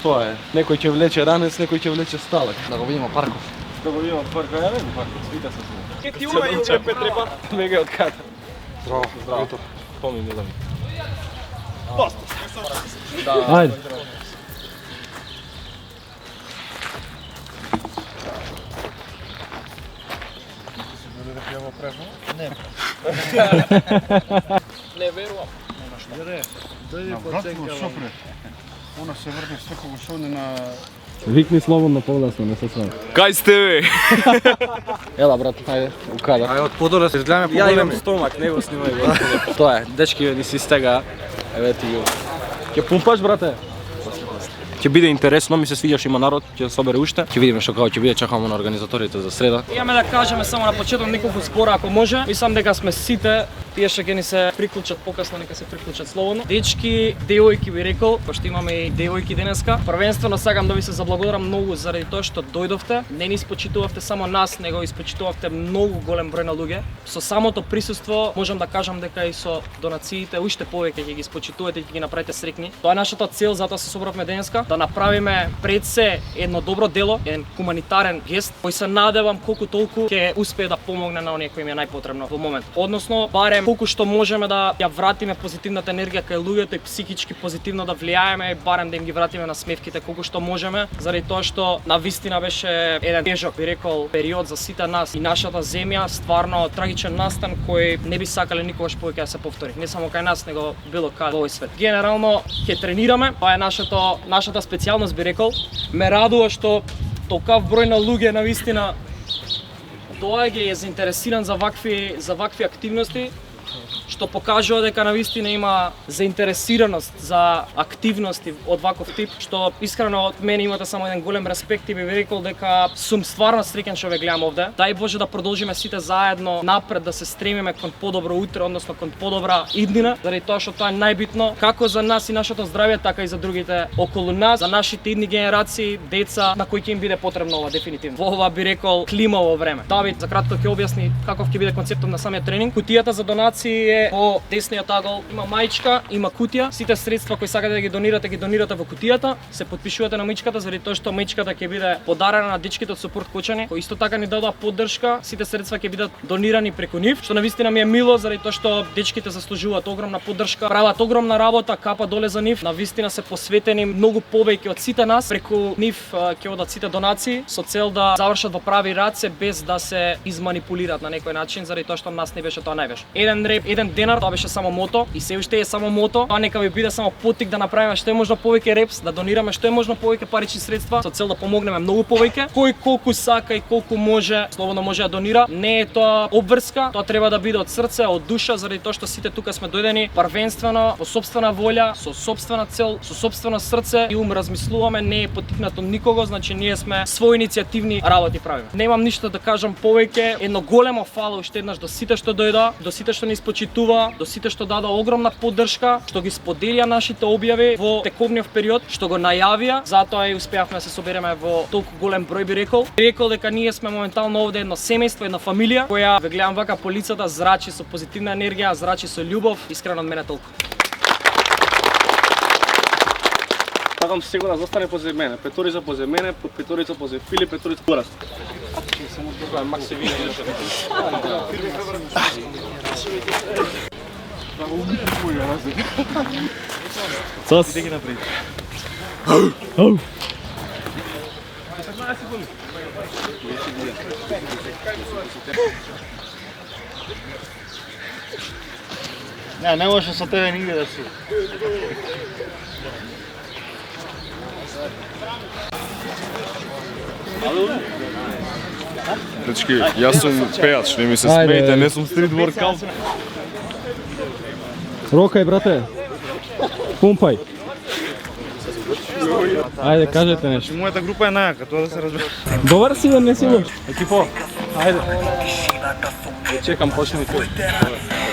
Тоа е. Некој ќе влече ранец, некој ќе влече сталак. Да го видиме Парков. Да го видиме Парков, ја не го Парков, свита се сме. Ке ти ума Илче Петреба, мега од кадр. Здраво, здраво. Помни да ми. Поста. Да. Ајде. Не верувам. На братство шофре. Она се врне секој шоне на Викни слободно погласно, не се срам. Кај сте бе? Ела брат, ајде, у кадар. Ај од подора се гледаме по Ја имам стомак, не го снимај го. Тоа е, дечки ни си стега. Еве ти го. Ќе пумпаш брате? Ќе биде интересно, ми се свиѓаш, има народ, ќе собере уште. Ќе видиме што како ќе биде, чакаме на организаторите за среда. Имаме да кажеме само на почеток неколку збора ако може. Мислам дека сме сите, тие што ќе ни се приклучат покасно, нека се приклучат слободно. Дечки, девојки би рекол, пошто имаме и девојки денеска. Првенствено сакам да ви се заблагодарам многу заради тоа што дојдовте. Не ни испочитувавте само нас, него испочитувавте многу голем број на луѓе. Со самото присуство можам да кажам дека и со донациите уште повеќе ќе ги испочитувате и ќе ги направите среќни. Тоа е нашата цел, затоа се собравме денеска, да направиме пред се едно добро дело, еден хуманитарен гест, кој се надевам колку толку ќе успее да помогне на оние кои им е најпотребно во момент. Односно, барем колку што можеме да ја вратиме позитивната енергија кај луѓето и психички позитивно да влијаеме, барем да им ги вратиме на смевките колку што можеме, заради тоа што навистина беше еден тежок, би рекол, период за сите нас и нашата земја, стварно трагичен настан кој не би сакале никогаш повеќе да се повтори, не само кај нас, него било каде во овој свет. Генерално ќе тренираме, тоа е нашата специјалност би рекол. Ме радува што толкав број на луѓе навистина доаѓа и е заинтересиран за вакви активности, што покажува дека навистина има заинтересираност за активности од ваков тип, што искрено од мене имате само еден голем респект и би рекол дека сум стварно среќен што ве гледам овде. Дај Боже да продолжиме сите заедно напред, да се стремиме кон подобро утре, односно кон подобра иднина, заради тоа што тоа е најбитно како за нас и нашето здравје, така и за другите околу нас, за нашите идни генерации, деца на кои ќе им биде потребно ова дефинитивно. Во ова би рекол климаво време. Давид за кратко ќе објасни каков ќе биде концептот на самиот тренинг. Кутијата за донации е во десниот агол, има маичка, има кутија. Сите средства кои сакате да ги донирате во кутијата, се потпишувате на маичката заради тоа што маичката ќе биде подарена на дечките од Супорт Кочани, кои исто така ни дадоа поддршка. Сите средства ќе бидат донирани преку нив, што навистина ми е мило заради тоа што дечките заслужуваат огромна поддршка, прават огромна работа, капа доле за нив. Навистина се посветени многу повеќе од сите нас. Преку нив ќе одат сите донации со цел да завршат во прави раце без да се изманипулираат на некој начин, заради тоа што нас не беше тоа најважно. Еден реп, еден денар, тоа беше само мото и се уште е само мото. Тоа нека ви биде само поттик да направиме што е можно повеќе репс, да донираме што е можно повеќе парични средства со цел да помогнеме многу повеќе. Кој колку сака и колку може, слободно може да донира. Не е тоа обврска, тоа треба да биде од срце, од душа, заради тоа што сите тука сме дојдени првенствено во сопствена волја, со сопствена цел, со сопствено срце и ум размислуваме, не е поттикнато никого, значи ние сме свои иницијативни работи правиме. Немам ништо да кажам повеќе, едно големо фала уште еднаш до сите што дојда, до сите што ни испочитува, до сите што даде огромна поддршка, што ги споделија нашите објави во тековниот период, што го најавија, затоа и успеавме да се собереме во толку голем број би рекол. Рекол дека ние сме моментално овде едно семејство, една фамилија која ве гледам вака по лицата, зрачи со позитивна енергија, зрачи со љубов, искрено од мене толку. Сакам сега да застане позади мене, Петорица позади мене, Петорица позади Филип, Петорица пораст. Само тоа Макс се вине. Цос. Иде ги напред. Не може со тебе нигде да си. Дечки, јас сум пејач, не ми се смејте, не сум стрит воркаут. Рокај, брате. Пумпај. Ајде, кажете нешто. Мојата група е најака, тоа да се разбере. Добар си, не си лош. Екипо, ајде. Чекам, почни ти.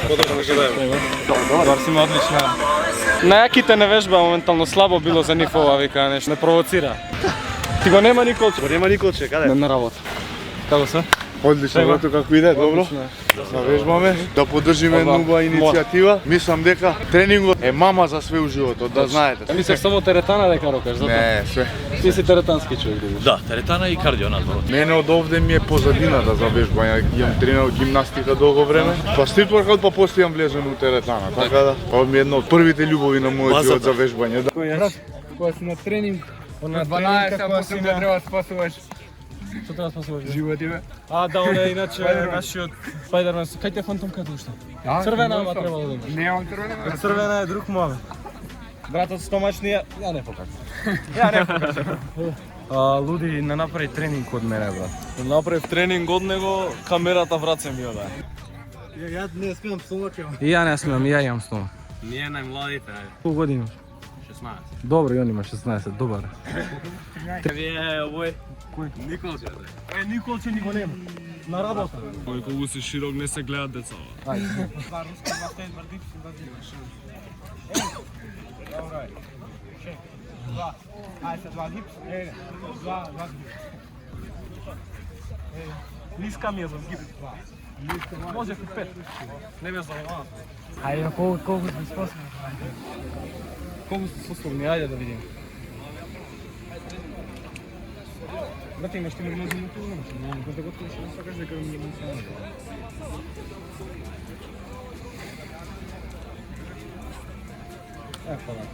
Добар си ме одлично. Најаките не вежба моментално слабо било за нив ова, вика нешто, не провоцира. Ти го нема Николче? Нема Николче, каде? На работа. Како се? Одлично, брато, како иде, добро? Да вежбаме, да поддржиме нова иницијатива. Мислам дека тренингот е мама за све у животот, да знаете. Мислиш само теретана дека рокаш, затоа? Не, све. Ти си теретански човек. Да, теретана и кардио надвор. Мене од овде ми е позадината за вежбање. Имам тренирал гимнастика долго време. Па стрит воркаут, па после имам влезено у теретана. Така да, ова ми е една од првите љубови на мојот живот за вежбање. Кога си на тренинг, на 12, а после не треба да спасуваш. Што треба да спасуваш? Животи бе. Да, он е иначе нашиот Спајдермен. Кај ти е фантом кај уште? Црвена ама требало да имаш. Немам тренинг. Црвена е друг маме. Братот стомачни ја не покажам. Луди не направи тренинг од мене, брат. Направив тренинг од него, камерата враце ми ода. Ја не смеам стомак. И ја не смеам, и ја имам стомак. Ние најмладите, Колку години имаш? 16. Добро, и он има 16, добар. Вие овој Николче. Николче ни го нема. На работа. Кој колку си широк не се гледат децава. Ниска ми е за сгиб. Може и 5. Не ме занимава. Ајде, колку сме способни? Колку сте способни? Ајде да видим. Брате, имаш ти ме гледаш на това, но кога го туши, не сакаш дека ми не се. Фала.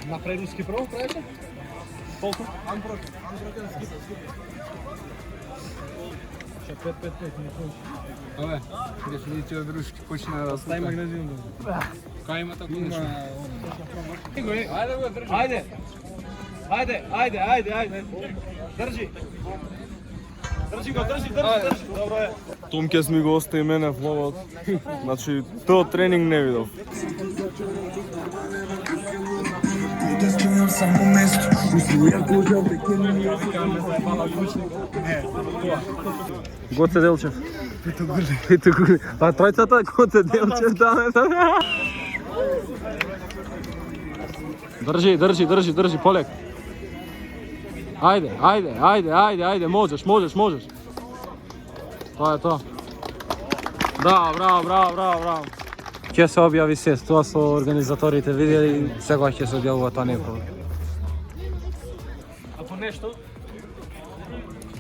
Направи руски прво, правите? Колку? Анпрокен скипа. Ще 5-5-5, не кончи. Абе, дефиниција дружки почна да Стай магнезиум да. Кај има тако нешто? Ајде го држи. Ајде. Држи. Држи го. Добро е. Томкес ми го остави мене в ловот. Значи, тој тренинг не видов. Гоце Делчев. Питогули. Па тројцата Гоце Делчев да. Држи, полек. Ајде, можеш. Тоа е тоа. Да, браво. Ќе се објави се, тоа со организаторите видели, секогаш ќе се објавува, тоа не е проблем. Ако нешто?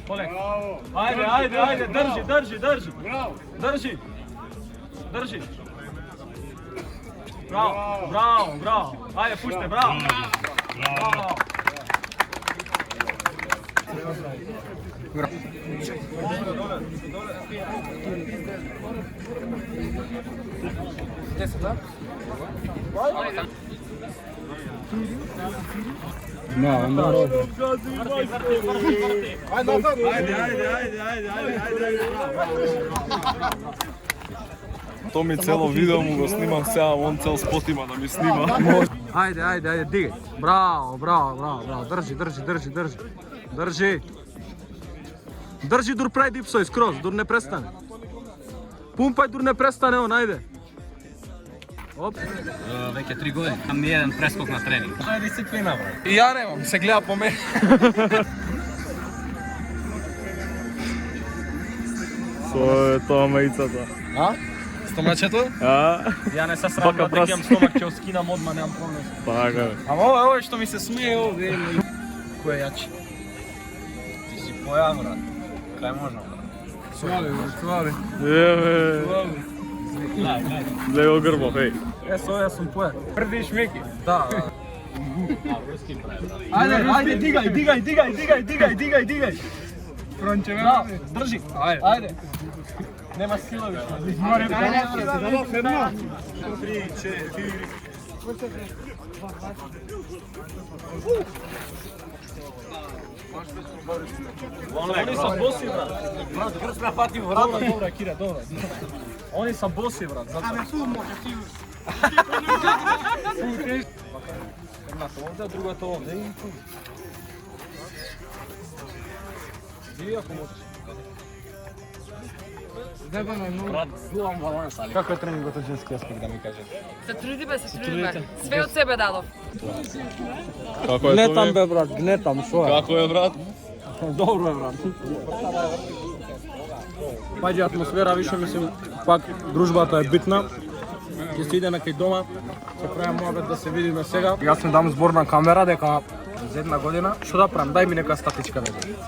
Полек. Ајде, држи. Браво. Држи. Браво. Ајде, пуште, браво. Томи цело видео му го снимам сега, он цел спот има да ми снима. Ајде, дигај. Браво. Држи дур прај дипсој скроз, дур не престане. Пумпај дур не престане он, ајде. Оп. Веќе 3 години. Имам ни еден прескок на тренинг. Тоа е дисциплина, брат. И ја немам, се гледа по мене. Со тоа мајцата. Стомачето? Ја не се срамам дека имам стомак, ќе скинам одма, немам проблем. Така. Ама ова што ми се смее овде. Кој е јачи? Ти си поја, брат. Кај можна, брат? Слави. Ле го грбо, хеј. Јас сум поја. Прди шмеки. Да. Ајде, дигај. Фронче ме. Држи. Ајде. Нема сила више. Море да седна. 3, 4. Они са боси, брат. Брат, крст ме фати во рано. Добра, Кира, добра. Они са боси, брат. Абе, су може ти. Едната овде, другата овде. Диви ако можеш. Зебано е многу. Како е тренингот од женски аспект, да ми кажете? Се трудиме, се трудиме. Све од себе дадов. Како е Гнетам тоа? бе брат, гнетам, шо е? Како е брат? Добро е брат. Паѓа атмосфера, више мислим, пак дружбата е битна. Ќе се идеме кај дома, ќе правиме муабет да се видиме сега. Јас ми дам зборна камера дека за една година, што да правам, дај ми нека статичка да биде.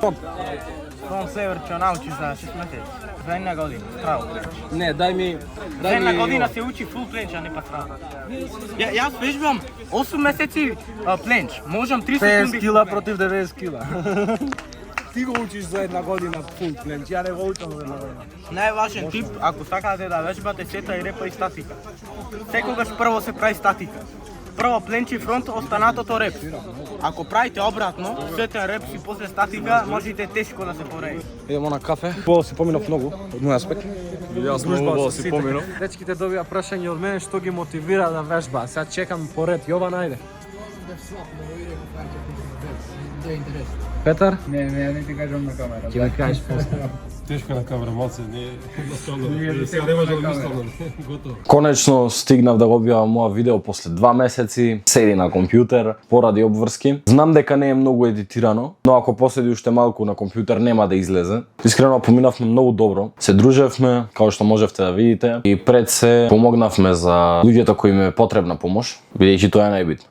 Tom Sever će nauči za 6 mjeseci. Za jedna godina, pravo. Не, дај ми... Za jedna godina se uči full plenč, a ne pa pravo. Ja vežbam 8 mjeseci plenč. Možem 3 sekundi... кила против 90 кила. Ти го учиш за една година фул пленч, ја не го учам за една година. Najvažniji tip, ako sakate da vežbate seta i repa i statika. Секогаш прво се прави статика. Прво пленчи фронт, останатото реп. Ако правите обратно, сетен реп и после статика, можете тешко да се пореди. Идемо на кафе. Убаво си поминав многу, од мој аспект. Јас многу убаво си поминав. Дечките добија прашање од мене што ги мотивира да вежба. Сега чекам поред. Јован, ајде. Петар? Не ти кажам на камера. Ќе ми кажеш после. Тешко на камера, малце, не сега не може да мислам. Готово. Конечно стигнав да го објавам моја видео после 2 месеци, седи на компјутер, поради обврски. Знам дека не е многу едитирано, но ако поседи уште малку на компјутер нема да излезе. Искрено поминавме многу добро, се дружевме, како што можевте да видите, и пред се помогнавме за луѓето кои им е потребна помош, бидејќи тоа е најбитно.